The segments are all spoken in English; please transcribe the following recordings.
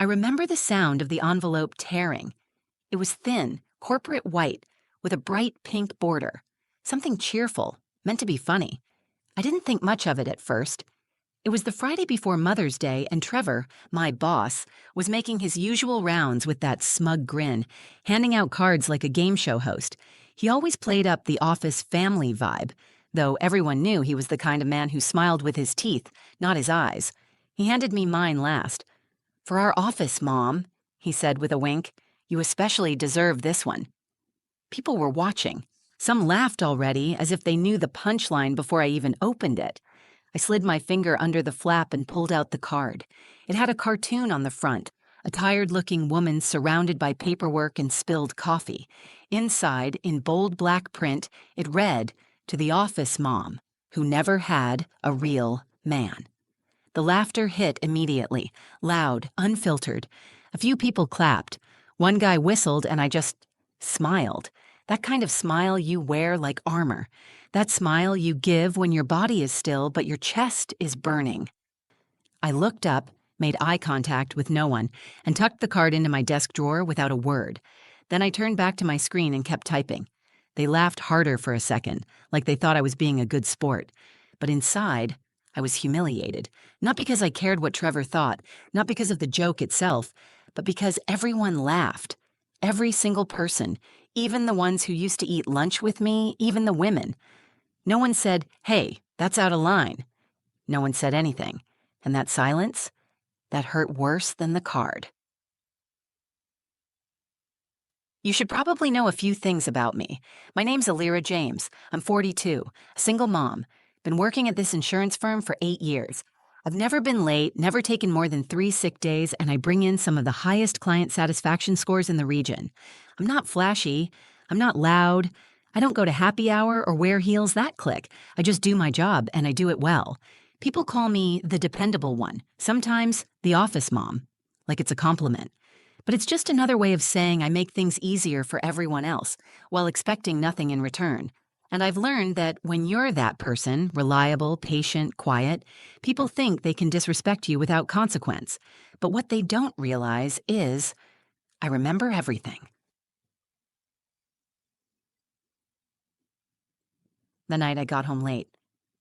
I remember the sound of the envelope tearing. It was thin, corporate white, with a bright pink border. Something cheerful, meant to be funny. I didn't think much of it at first. It was the Friday before Mother's Day, and Trevor, my boss, was making his usual rounds with that smug grin, handing out cards like a game show host. He always played up the office family vibe, though everyone knew he was the kind of man who smiled with his teeth, not his eyes. He handed me mine last. "For our office, Mom," he said with a wink. "You especially deserve this one." People were watching. Some laughed already, as if they knew the punchline before I even opened it. I slid my finger under the flap and pulled out the card. It had a cartoon on the front, a tired-looking woman surrounded by paperwork and spilled coffee. Inside, in bold black print, it read, "To the office mom, who never had a real man." The laughter hit immediately, loud, unfiltered. A few people clapped. One guy whistled, and I just smiled. That kind of smile you wear like armor. That smile you give when your body is still, but your chest is burning. I looked up, made eye contact with no one, and tucked the card into my desk drawer without a word. Then I turned back to my screen and kept typing. They laughed harder for a second, like they thought I was being a good sport. But inside, I was humiliated. Not because I cared what Trevor thought, not because of the joke itself, but because everyone laughed. Every single person, even the ones who used to eat lunch with me, even the women. No one said, "Hey, that's out of line." No one said anything. And that silence, that hurt worse than the card. You should probably know a few things about me. My name's Alira James. I'm 42, a single mom. Been working at this insurance firm for 8 years. I've never been late, never taken more than 3 sick days, and I bring in some of the highest client satisfaction scores in the region. I'm not flashy. I'm not loud. I don't go to happy hour or wear heels that click. I just do my job, and I do it well. People call me the dependable one, sometimes the office mom, like it's a compliment. But it's just another way of saying I make things easier for everyone else, while expecting nothing in return. And I've learned that when you're that person, reliable, patient, quiet, people think they can disrespect you without consequence. But what they don't realize is, I remember everything. The night I got home late,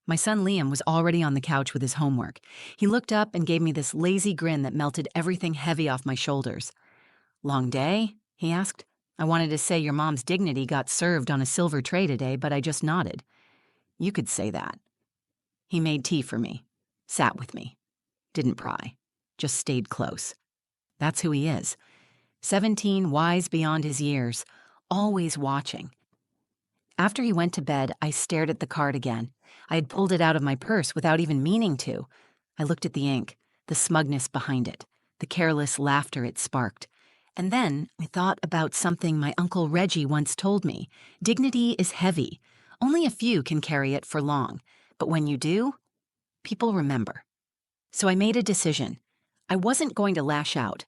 my son Liam was already on the couch with his homework. He looked up and gave me this lazy grin that melted everything heavy off my shoulders. "Long day?" he asked. I wanted to say your mom's dignity got served on a silver tray today, but I just nodded. "You could say that." He made tea for me, sat with me, didn't pry, just stayed close. That's who he is. 17, wise beyond his years, always watching. After he went to bed, I stared at the card again. I had pulled it out of my purse without even meaning to. I looked at the ink, the smugness behind it, the careless laughter it sparked. And then I thought about something my Uncle Reggie once told me. Dignity is heavy. Only a few can carry it for long. But when you do, people remember. So I made a decision. I wasn't going to lash out.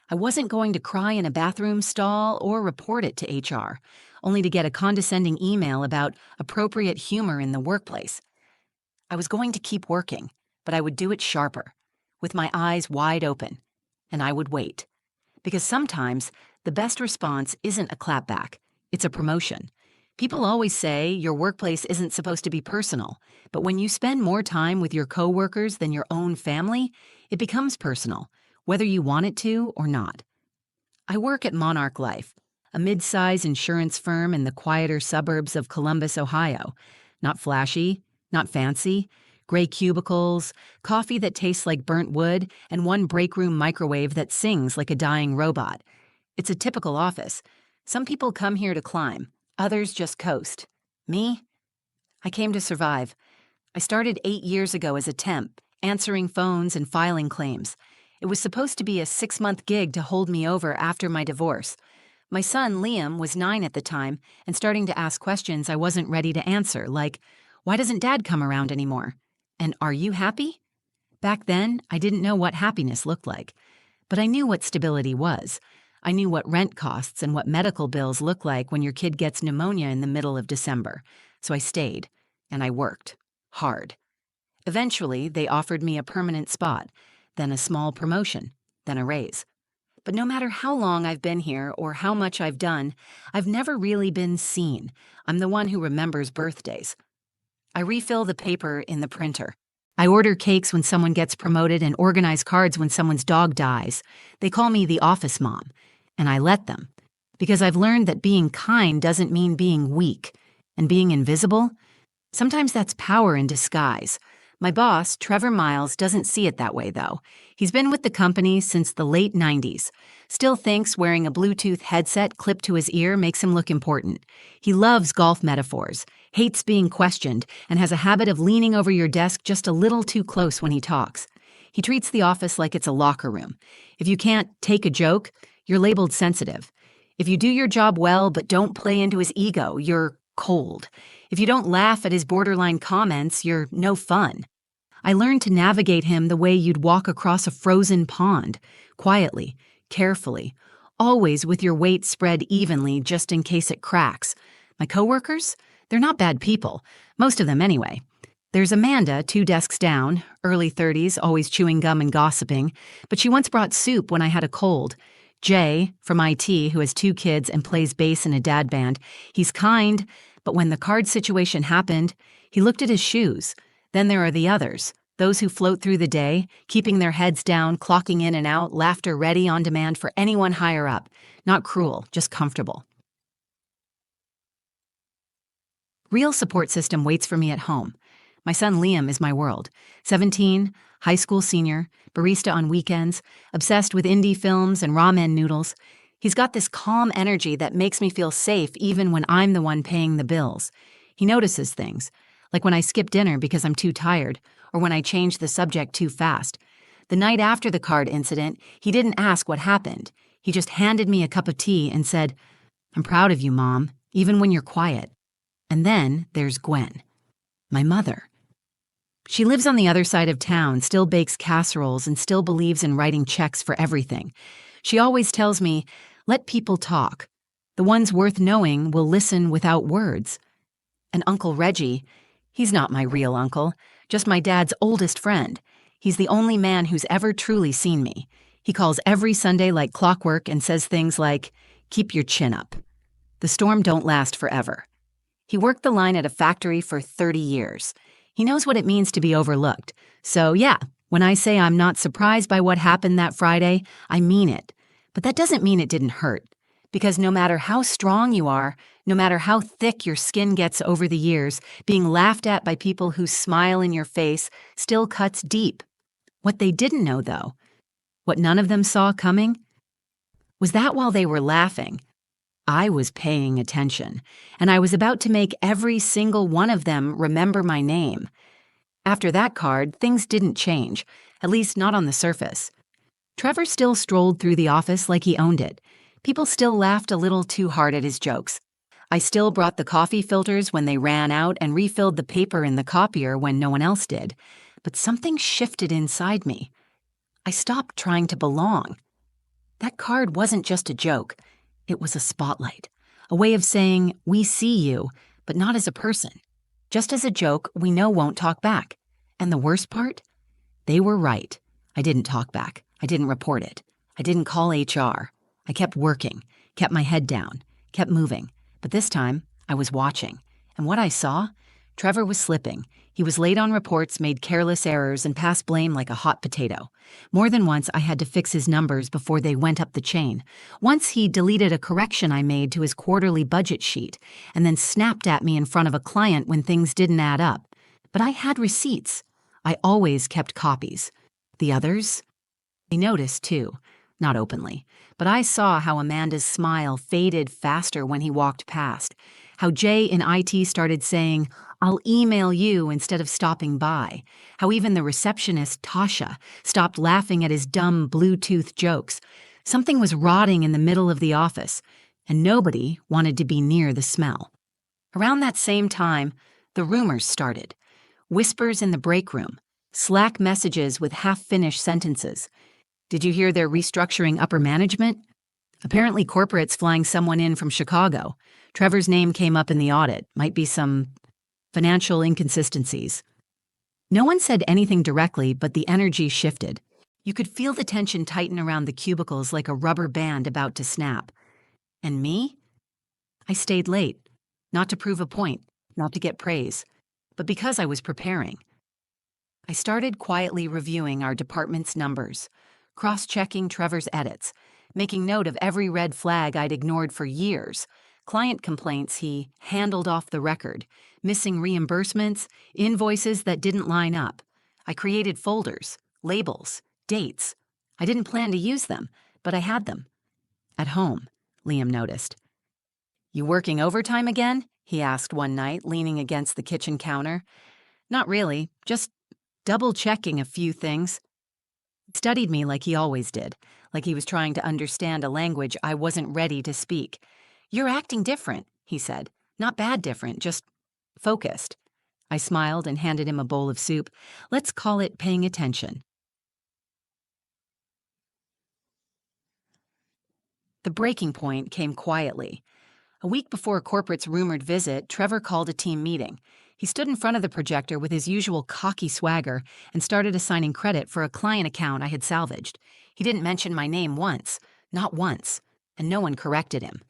I wasn't going to cry in a bathroom stall or report it to HR, only to get a condescending email about appropriate humor in the workplace. I was going to keep working, but I would do it sharper, with my eyes wide open, and I would wait. Because sometimes the best response isn't a clapback, it's a promotion. People always say your workplace isn't supposed to be personal, but when you spend more time with your coworkers than your own family, it becomes personal, whether you want it to or not. I work at Monarch Life, a mid-size insurance firm in the quieter suburbs of Columbus, Ohio. Not flashy, not fancy. Gray cubicles, coffee that tastes like burnt wood, and one break-room microwave that sings like a dying robot. It's a typical office. Some people come here to climb, others just coast. Me? I came to survive. I started 8 years ago as a temp, answering phones and filing claims. It was supposed to be a 6-month gig to hold me over after my divorce. My son, Liam, was 9 at the time and starting to ask questions I wasn't ready to answer, like, "Why doesn't Dad come around anymore?" And "Are you happy?" Back then, I didn't know what happiness looked like. But I knew what stability was. I knew what rent costs and what medical bills look like when your kid gets pneumonia in the middle of December. So I stayed, and I worked. Hard. Eventually, they offered me a permanent spot, then a small promotion, then a raise. But no matter how long I've been here or how much I've done, I've never really been seen. I'm the one who remembers birthdays. I refill the paper in the printer. I order cakes when someone gets promoted and organize cards when someone's dog dies. They call me the office mom, and I let them. Because I've learned that being kind doesn't mean being weak. And being invisible? Sometimes that's power in disguise. My boss, Trevor Miles, doesn't see it that way, though. He's been with the company since the late 90s. Still thinks wearing a Bluetooth headset clipped to his ear makes him look important. He loves golf metaphors, hates being questioned, and has a habit of leaning over your desk just a little too close when he talks. He treats the office like it's a locker room. If you can't take a joke, you're labeled sensitive. If you do your job well but don't play into his ego, you're cold. If you don't laugh at his borderline comments, you're no fun. I learned to navigate him the way you'd walk across a frozen pond, quietly, carefully, always with your weight spread evenly just in case it cracks. My coworkers? They're not bad people, most of them anyway. There's Amanda, 2 desks down, early 30s, always chewing gum and gossiping, but she once brought soup when I had a cold. Jay, from IT, who has 2 kids and plays bass in a dad band, he's kind, but when the card situation happened, he looked at his shoes. Then there are the others, those who float through the day, keeping their heads down, clocking in and out, laughter ready on demand for anyone higher up. Not cruel, just comfortable. Real support system waits for me at home. My son Liam is my world. 17, high school senior, barista on weekends, obsessed with indie films and ramen noodles. He's got this calm energy that makes me feel safe even when I'm the one paying the bills. He notices things, like when I skip dinner because I'm too tired, or when I change the subject too fast. The night after the card incident, he didn't ask what happened. He just handed me a cup of tea and said, "I'm proud of you, Mom, even when you're quiet." And then there's Gwen, my mother. She lives on the other side of town, still bakes casseroles, and still believes in writing checks for everything. She always tells me, "Let people talk. The ones worth knowing will listen without words." And Uncle Reggie, he's not my real uncle, just my dad's oldest friend. He's the only man who's ever truly seen me. He calls every Sunday like clockwork and says things like, "Keep your chin up." The storm don't last forever. He worked the line at a factory for 30 years. He knows what it means to be overlooked. So yeah, when I say I'm not surprised by what happened that Friday, I mean it. But that doesn't mean it didn't hurt. Because no matter how strong you are, no matter how thick your skin gets over the years, being laughed at by people who smile in your face still cuts deep. What they didn't know, though, what none of them saw coming, was that while they were laughing, I was paying attention, and I was about to make every single one of them remember my name. After that card, things didn't change, at least not on the surface. Trevor still strolled through the office like he owned it. People still laughed a little too hard at his jokes. I still brought the coffee filters when they ran out and refilled the paper in the copier when no one else did. But something shifted inside me. I stopped trying to belong. That card wasn't just a joke. It was a spotlight, a way of saying, "We see you, but not as a person. Just as a joke we know won't talk back." And the worst part? They were right. I didn't talk back. I didn't report it. I didn't call HR. I kept working, kept my head down, kept moving. But this time, I was watching. And what I saw? Trevor was slipping. He was late on reports, made careless errors, and passed blame like a hot potato. More than once, I had to fix his numbers before they went up the chain. Once he deleted a correction I made to his quarterly budget sheet, and then snapped at me in front of a client when things didn't add up. But I had receipts. I always kept copies. The others? They noticed, too. Not openly. But I saw how Amanda's smile faded faster when he walked past. How Jay in IT started saying, "I'll email you," instead of stopping by. How even the receptionist, Tasha, stopped laughing at his dumb Bluetooth jokes. Something was rotting in the middle of the office, and nobody wanted to be near the smell. Around that same time, the rumors started. Whispers in the break room. Slack messages with half-finished sentences. "Did you hear they're restructuring upper management?" Apparently corporate's flying someone in from Chicago. Trevor's name came up in the audit. Might be some financial inconsistencies. No one said anything directly, but the energy shifted. You could feel the tension tighten around the cubicles like a rubber band about to snap. And me? I stayed late, not to prove a point, not to get praise, but because I was preparing. I started quietly reviewing our department's numbers, cross-checking Trevor's edits, making note of every red flag I'd ignored for years, client complaints he handled off the record, missing reimbursements, invoices that didn't line up. I created folders, labels, dates. I didn't plan to use them, but I had them. At home, Liam noticed. "You working overtime again?" he asked one night, leaning against the kitchen counter. "Not really, just double-checking a few things." He studied me like he always did, like he was trying to understand a language I wasn't ready to speak. "You're acting different," he said. "Not bad different, just focused." I smiled and handed him a bowl of soup. "Let's call it paying attention." The breaking point came quietly. A week before Corporate's rumored visit, Trevor called a team meeting. He stood in front of the projector with his usual cocky swagger and started assigning credit for a client account I had salvaged. He didn't mention my name once, not once, and no one corrected him.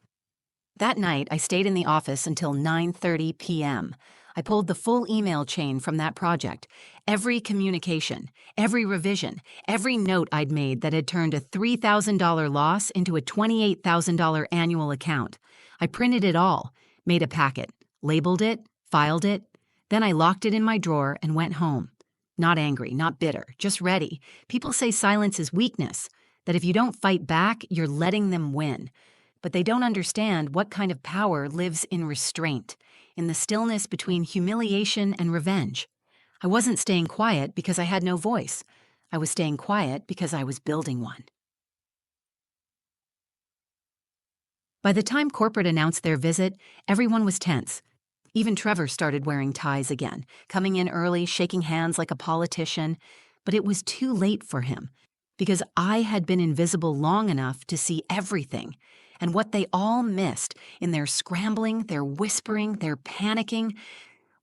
That night, I stayed in the office until 9:30 p.m. I pulled the full email chain from that project. Every communication, every revision, every note I'd made that had turned a $3,000 loss into a $28,000 annual account. I printed it all, made a packet, labeled it, filed it. Then I locked it in my drawer and went home. Not angry, not bitter, just ready. People say silence is weakness, that if you don't fight back, you're letting them win. But they don't understand what kind of power lives in restraint, in the stillness between humiliation and revenge. I wasn't staying quiet because I had no voice. I was staying quiet because I was building one. By the time corporate announced their visit, everyone was tense. Even Trevor started wearing ties again, coming in early, shaking hands like a politician. But it was too late for him, because I had been invisible long enough to see everything. And what they all missed in their scrambling, their whispering, their panicking,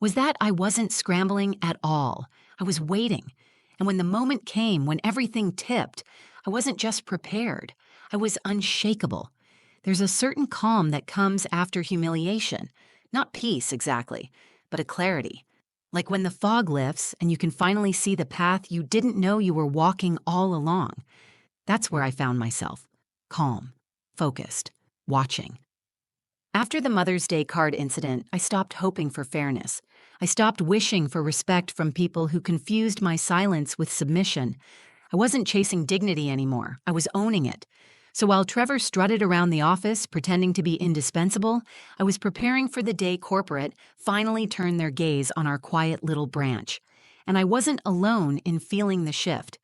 was that I wasn't scrambling at all. I was waiting. And when the moment came, when everything tipped, I wasn't just prepared. I was unshakable. There's a certain calm that comes after humiliation. Not peace, exactly, but a clarity. Like when the fog lifts and you can finally see the path you didn't know you were walking all along. That's where I found myself. Calm. Focused, watching. After the Mother's Day card incident, I stopped hoping for fairness. I stopped wishing for respect from people who confused my silence with submission. I wasn't chasing dignity anymore. I was owning it. So while Trevor strutted around the office pretending to be indispensable, I was preparing for the day corporate finally turned their gaze on our quiet little branch. And I wasn't alone in feeling the shift.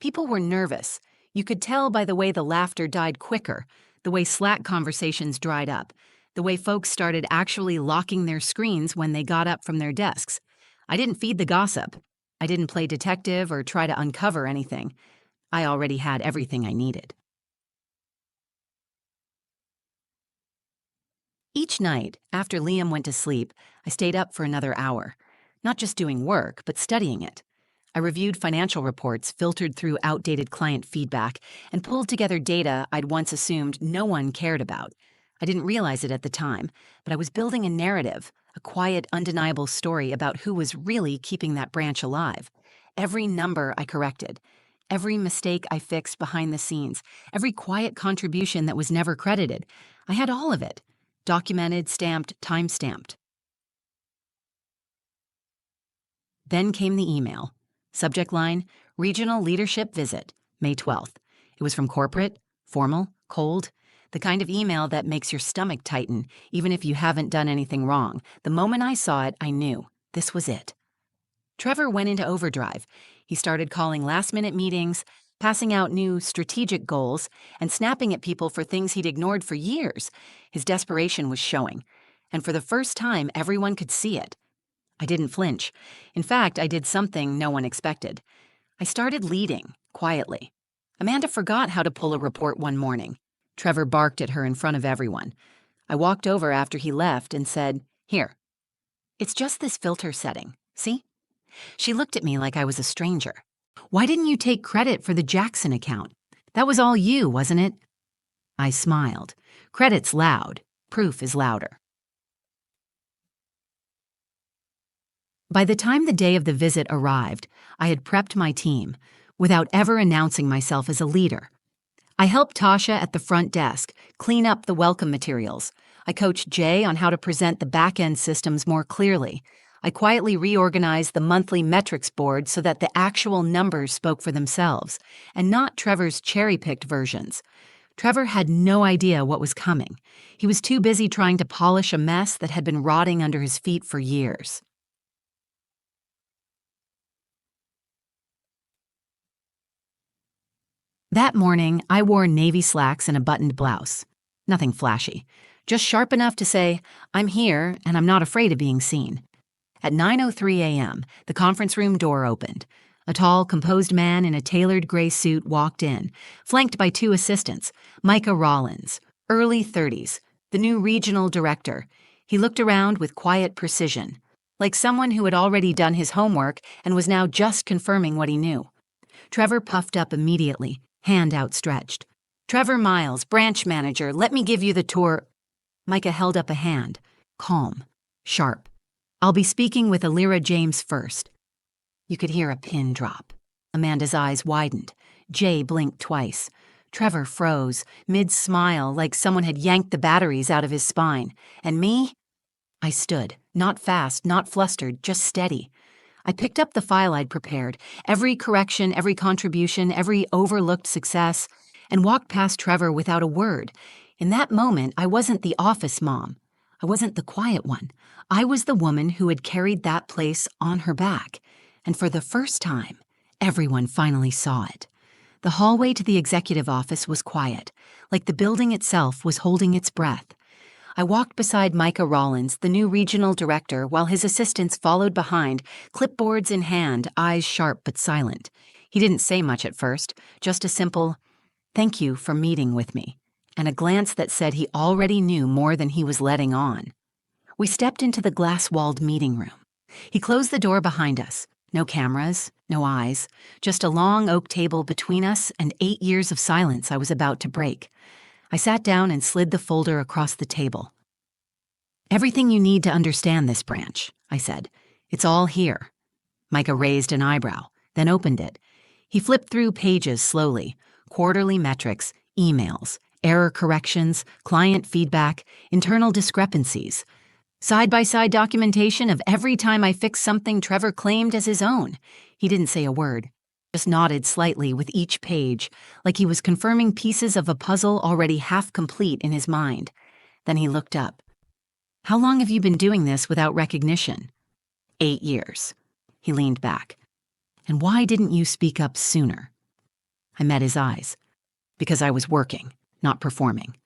People were nervous. You could tell by the way the laughter died quicker, the way Slack conversations dried up, the way folks started actually locking their screens when they got up from their desks. I didn't feed the gossip. I didn't play detective or try to uncover anything. I already had everything I needed. Each night, after Liam went to sleep, I stayed up for another hour, not just doing work, but studying it. I reviewed financial reports filtered through outdated client feedback and pulled together data I'd once assumed no one cared about. I didn't realize it at the time, but I was building a narrative, a quiet, undeniable story about who was really keeping that branch alive. Every number I corrected, every mistake I fixed behind the scenes, every quiet contribution that was never credited, I had all of it, documented, stamped, time-stamped. Then came the email. Subject line, Regional Leadership Visit, May 12th. It was from corporate, formal, cold, the kind of email that makes your stomach tighten, even if you haven't done anything wrong. The moment I saw it, I knew this was it. Trevor went into overdrive. He started calling last-minute meetings, passing out new strategic goals, and snapping at people for things he'd ignored for years. His desperation was showing, and for the first time, everyone could see it. I didn't flinch. In fact, I did something no one expected. I started leading, quietly. Amanda forgot how to pull a report one morning. Trevor barked at her in front of everyone. I walked over after he left and said, "Here. It's just this filter setting, see?" She looked at me like I was a stranger. Why didn't you take credit for the Jackson account? That was all you, wasn't it? I smiled. Credit's loud. Proof is louder. By the time the day of the visit arrived, I had prepped my team, without ever announcing myself as a leader. I helped Tasha at the front desk clean up the welcome materials. I coached Jay on how to present the back-end systems more clearly. I quietly reorganized the monthly metrics board so that the actual numbers spoke for themselves, and not Trevor's cherry-picked versions. Trevor had no idea what was coming. He was too busy trying to polish a mess that had been rotting under his feet for years. That morning, I wore navy slacks and a buttoned blouse. Nothing flashy. Just sharp enough to say, I'm here and I'm not afraid of being seen. At 9:03 a.m., the conference room door opened. A tall, composed man in a tailored gray suit walked in, flanked by two assistants, Micah Rollins, early 30s, the new regional director. He looked around with quiet precision, like someone who had already done his homework and was now just confirming what he knew. Trevor puffed up immediately, hand outstretched. Trevor Miles, branch manager, let me give you the tour. Micah held up a hand, calm, sharp. I'll be speaking with Alira James first. You could hear a pin drop. Amanda's eyes widened. Jay blinked twice. Trevor froze, mid-smile, like someone had yanked the batteries out of his spine. And me? I stood, not fast, not flustered, just steady. I picked up the file I'd prepared, every correction, every contribution, every overlooked success, and walked past Trevor without a word. In that moment, I wasn't the office mom. I wasn't the quiet one. I was the woman who had carried that place on her back. And for the first time, everyone finally saw it. The hallway to the executive office was quiet, like the building itself was holding its breath. I walked beside Micah Rollins, the new regional director, while his assistants followed behind, clipboards in hand, eyes sharp but silent. He didn't say much at first, just a simple, "Thank you for meeting with me," and a glance that said he already knew more than he was letting on. We stepped into the glass-walled meeting room. He closed the door behind us. No cameras, no eyes, just a long oak table between us and 8 years of silence I was about to break. I sat down and slid the folder across the table. Everything you need to understand this branch, I said. It's all here. Micah raised an eyebrow, then opened it. He flipped through pages slowly, quarterly metrics, emails, error corrections, client feedback, internal discrepancies, side-by-side documentation of every time I fixed something Trevor claimed as his own. He didn't say a word, just nodded slightly with each page, like he was confirming pieces of a puzzle already half complete in his mind. Then he looked up. How long have you been doing this without recognition? 8 years. He leaned back. And why didn't you speak up sooner? I met his eyes. Because I was working, not performing.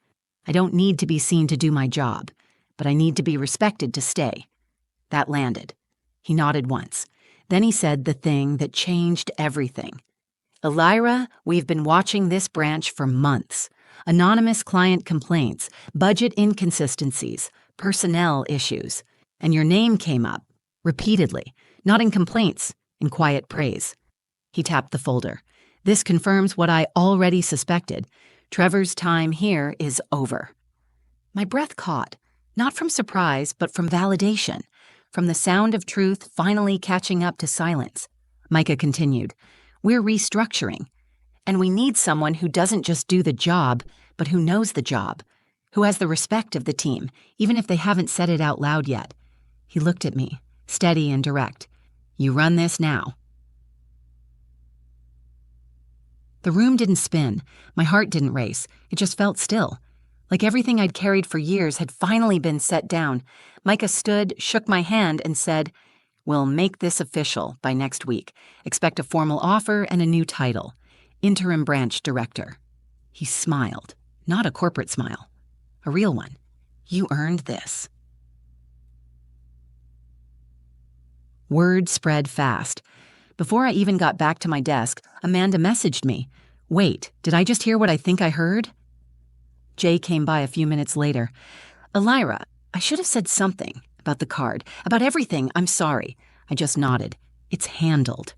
I don't need to be seen to do my job, but I need to be respected to stay. That landed. He nodded once. Then he said the thing that changed everything. Alira, we've been watching this branch for months. Anonymous client complaints, budget inconsistencies, personnel issues. And your name came up, repeatedly, not in complaints, in quiet praise. He tapped the folder. This confirms what I already suspected. Trevor's time here is over. My breath caught, not from surprise, but from validation, from the sound of truth finally catching up to silence. Micah continued, we're restructuring, and we need someone who doesn't just do the job, but who knows the job, who has the respect of the team, even if they haven't said it out loud yet. He looked at me, steady and direct. You run this now. The room didn't spin. My heart didn't race. It just felt still. Like everything I'd carried for years had finally been set down. Micah stood, shook my hand, and said, we'll make this official by next week. Expect a formal offer and a new title. Interim branch director. He smiled. Not a corporate smile. A real one. You earned this. Word spread fast. Before I even got back to my desk, Amanda messaged me. Wait, did I just hear what I think I heard? Jay came by a few minutes later. Alira, I should have said something about the card, about everything. I'm sorry. I just nodded. It's handled.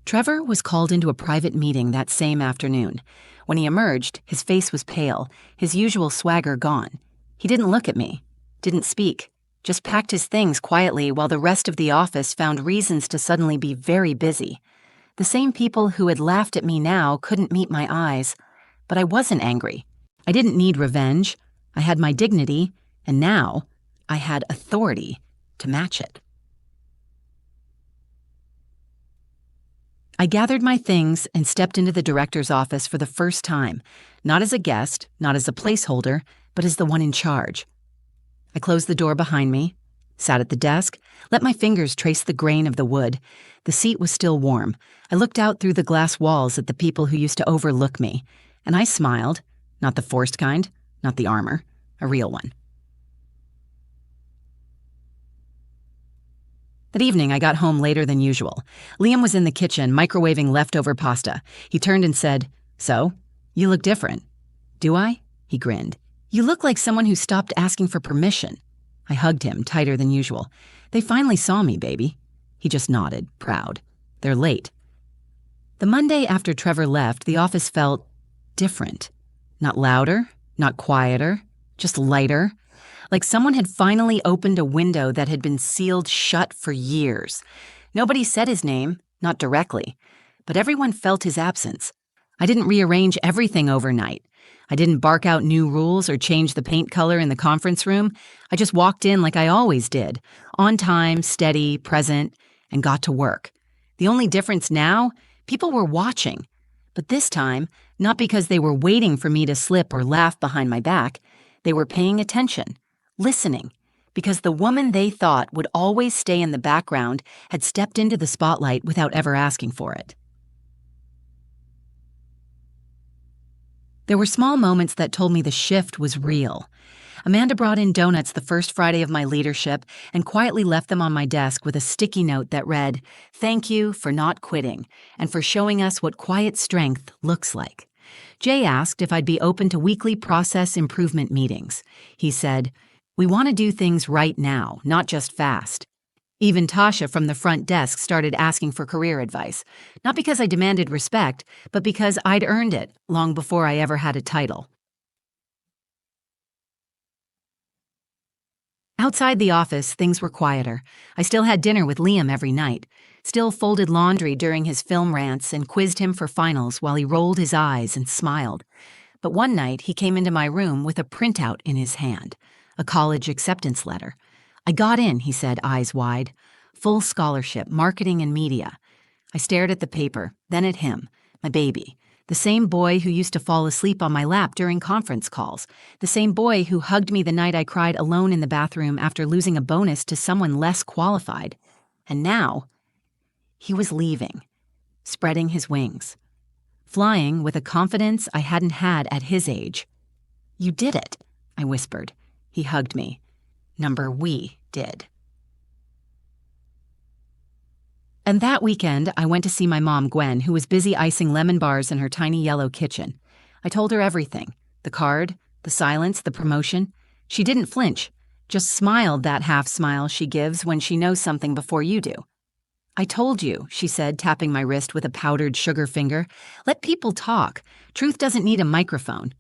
Trevor was called into a private meeting that same afternoon. When he emerged, his face was pale, his usual swagger gone. He didn't look at me, didn't speak, just packed his things quietly while the rest of the office found reasons to suddenly be very busy. The same people who had laughed at me now couldn't meet my eyes, but I wasn't angry. I didn't need revenge. I had my dignity, and now I had authority to match it. I gathered my things and stepped into the director's office for the first time, not as a guest, not as a placeholder, but as the one in charge. I closed the door behind me, sat at the desk, let my fingers trace the grain of the wood. The seat was still warm. I looked out through the glass walls at the people who used to overlook me, and I smiled, not the forced kind, not the armor, a real one. That evening, I got home later than usual. Liam was in the kitchen, microwaving leftover pasta. He turned and said, "So, you look different." "Do I?" He grinned. "You look like someone who stopped asking for permission." I hugged him, tighter than usual. "They finally saw me, baby." He just nodded, proud. "They're late." The Monday after Trevor left, the office felt different. Not louder, not quieter, just lighter. Like someone had finally opened a window that had been sealed shut for years. Nobody said his name, not directly, but everyone felt his absence. I didn't rearrange everything overnight. I didn't bark out new rules or change the paint color in the conference room. I just walked in like I always did, on time, steady, present, and got to work. The only difference now, people were watching. But this time, not because they were waiting for me to slip or laugh behind my back, they were paying attention. Listening, because the woman they thought would always stay in the background had stepped into the spotlight without ever asking for it. There were small moments that told me the shift was real. Amanda brought in donuts the first Friday of my leadership and quietly left them on my desk with a sticky note that read, "Thank you for not quitting and for showing us what quiet strength looks like." Jay asked if I'd be open to weekly process improvement meetings. He said, "We want to do things right now, not just fast." Even Tasha from the front desk started asking for career advice, not because I demanded respect, but because I'd earned it long before I ever had a title. Outside the office, things were quieter. I still had dinner with Liam every night, still folded laundry during his film rants and quizzed him for finals while he rolled his eyes and smiled. But one night, he came into my room with a printout in his hand. A college acceptance letter. "I got in," he said, eyes wide. "Full scholarship, marketing and media." I stared at the paper, then at him, my baby, the same boy who used to fall asleep on my lap during conference calls, the same boy who hugged me the night I cried alone in the bathroom after losing a bonus to someone less qualified. And now, he was leaving, spreading his wings, flying with a confidence I hadn't had at his age. "You did it," I whispered. He hugged me. We did. And that weekend, I went to see my mom, Gwen, who was busy icing lemon bars in her tiny yellow kitchen. I told her everything. The card, the silence, the promotion. She didn't flinch, just smiled that half smile she gives when she knows something before you do. "I told you," she said, tapping my wrist with a powdered sugar finger. "Let people talk. Truth doesn't need a microphone."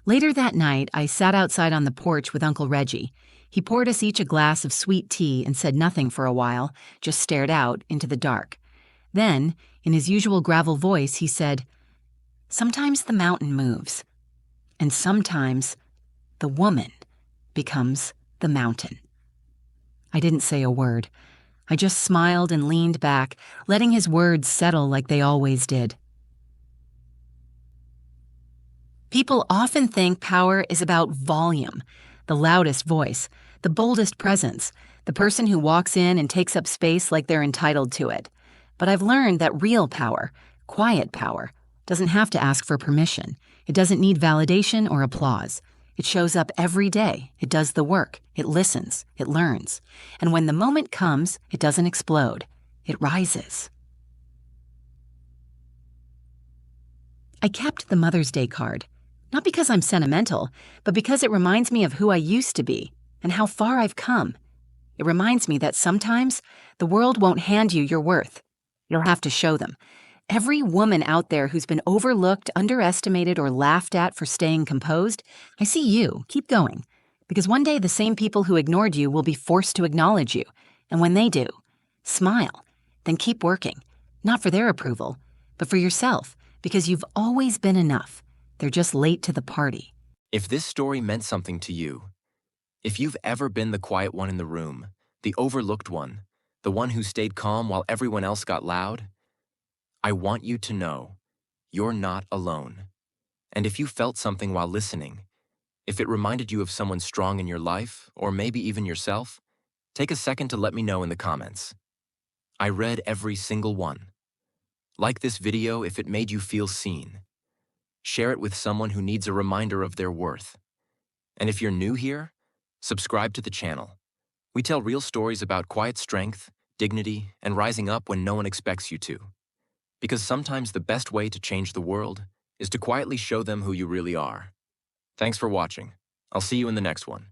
Later that night, I sat outside on the porch with Uncle Reggie. He poured us each a glass of sweet tea and said nothing for a while, just stared out into the dark. Then, in his usual gravel voice, he said, "Sometimes the mountain moves, and sometimes the woman becomes the mountain." I didn't say a word. I just smiled and leaned back, letting his words settle like they always did. People often think power is about volume, the loudest voice, the boldest presence, the person who walks in and takes up space like they're entitled to it. But I've learned that real power, quiet power, doesn't have to ask for permission. It doesn't need validation or applause. It shows up every day. It does the work. It listens. It learns. And when the moment comes, it doesn't explode. It rises. I kept the Mother's Day card. Not because I'm sentimental, but because it reminds me of who I used to be and how far I've come. It reminds me that sometimes the world won't hand you your worth. You'll have to show them. Every woman out there who's been overlooked, underestimated, or laughed at for staying composed, I see you. Keep going. Because one day the same people who ignored you will be forced to acknowledge you. And when they do, smile. Then keep working. Not for their approval, but for yourself, because you've always been enough. They're just late to the party. If this story meant something to you, if you've ever been the quiet one in the room, the overlooked one, the one who stayed calm while everyone else got loud, I want you to know you're not alone. And if you felt something while listening, if it reminded you of someone strong in your life, or maybe even yourself, take a second to let me know in the comments. I read every single one. Like this video if it made you feel seen. Share it with someone who needs a reminder of their worth. And if you're new here, subscribe to the channel. We tell real stories about quiet strength, dignity, and rising up when no one expects you to. Because sometimes the best way to change the world is to quietly show them who you really are. Thanks for watching. I'll see you in the next one.